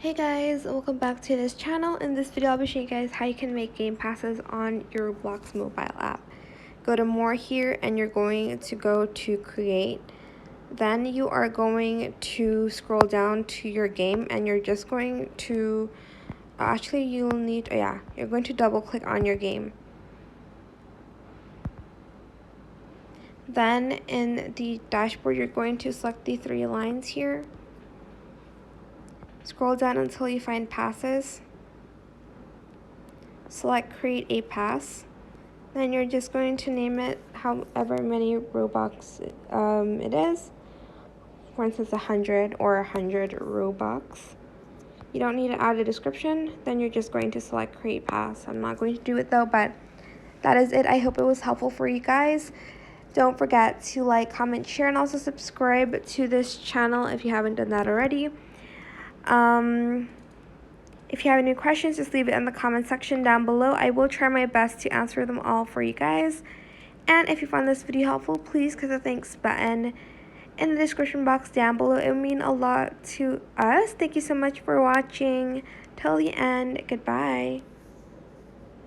Hey guys, welcome back to this channel. In this video, I'll be showing you guys how you can make game passes on your Roblox mobile app. Go to more here and you're going to go to create. Then you are going to scroll down to your game and you're just going to, you're going to double click on your game. Then in the dashboard, you're going to select the three lines here. Scroll down until you find passes. Select create a pass. Then you're just going to name it however many Robux it is. For instance, 100 or 100 Robux. You don't need to add a description. Then you're just going to select create pass. I'm not going to do it though, but that is it. I hope it was helpful for you guys. Don't forget to like, comment, share, and also subscribe to this channel if you haven't done that already. If you have any questions, just leave it in the comment section down below. I will try my best to answer them all for you guys. And if you found this video helpful, please click the thanks button in the description box down below. It would mean a lot to us. Thank you so much for watching till the end. Goodbye.